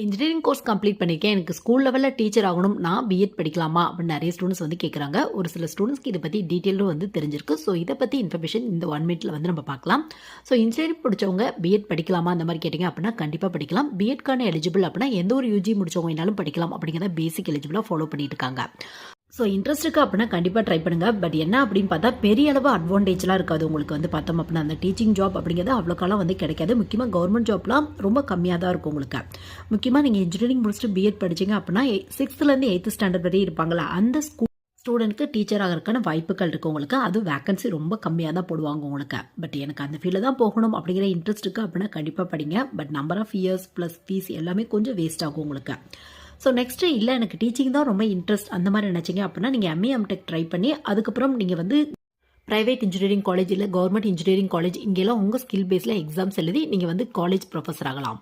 Engineering course complete பண்ணியிருக்கேன். எனக்கு school லெவலில் டீச்சர் ஆகணும். நான் பிஎட் படிக்கலாமா அப்படின்னு நிறைய ஸ்டூடெண்ட்ஸ் வந்து கேட்குறாங்க. ஒரு சில ஸ்டூடெண்ட்ஸ்க்கு இதை பற்றி டீட்டெயிலும் வந்து தெரிஞ்சிருக்கு. ஸோ இதை பற்றி இன்ஃபர்மேஷன் இந்த 1 மினிட்ல வந்து நம்ம பார்க்கலாம். ஸோ இன்ஜினியரிங் படித்தவங்க பிஎட் படிக்கலாமா அந்த மாதிரி கேட்டிங்க அப்படின்னா கண்டிப்பாக படிக்கலாம். பிஎட்கான எலிஜிபிள் அப்படின்னா எந்த ஒரு யூஜி முடிச்சவங்க என்னாலும் படிக்கலாம் அப்படிங்கிறத பேசிக் எலிஜிபிளாக ஃபாலோ பண்ணிட்டு இருக்காங்க. ஸோ இன்ட்ரெஸ்ட் இருக்குது அப்படின்னா கண்டிப்பாக ட்ரை பண்ணுங்கள். பட் என்ன அப்படின்னு பார்த்தா பெரிய அளவு அட்வான்டேஜ்லாம் இருக்காது உங்களுக்கு வந்து பார்த்தோம் அப்படின்னா அந்த டீச்சிங் ஜாப் அப்படிங்கிறது அவ்வளோக்காலம் வந்து கிடைக்காது. முக்கியமாக கவர்மெண்ட் ஜாப்லாம் ரொம்ப கம்மியாக தான் இருக்கும் உங்களுக்கு. முக்கியமாக நீங்கள் இன்ஜினியரிங் முடிச்சுட்டு பிஎட் படிச்சிங்க அப்படின்னா 6th-லேருந்து 8th ஸ்டாண்டர்ட் வரையும் இருப்பாங்களா அந்த ஸ்டூடெண்ட்க்கு டீச்சர் ஆகிறதுக்கான வாய்ப்புகள் இருக்குது உங்களுக்கு. அது வேகன்சி ரொம்ப கம்மியாக தான் போடுவாங்க உங்களுக்கு. பட் எனக்கு அந்த ஃபீல்டில் தான் போகணும் அப்படிங்கிற இன்ட்ரெஸ்ட் இருக்குது அப்படின்னா கண்டிப்பாக படிங்க. But number of years plus fees எல்லாமே கொஞ்சம் வேஸ்ட் ஆகும் உங்களுக்கு. ஸோ நெக்ஸ்ட்டு இல்லை எனக்கு டீச்சிங் தான் ரொம்ப இன்ட்ரெஸ்ட் அந்த மாதிரி நினச்சிங்க அப்படின்னா நீங்கள் எம்ஏ எம்டெக் ட்ரை பண்ணி அதுக்கப்புறம் நீங்கள் வந்து ப்ரைவேட் இன்ஜினியரிங் காலேஜ் இல்லை கவர்மெண்ட் இன்ஜினியரிங் காலேஜ் இங்கெல்லாம் உங்கள் ஸ்கில் பேஸில் எக்ஸாம்ஸ் எழுதி நீங்கள் வந்து காலேஜ் ப்ரொஃபஸர் ஆகலாம்.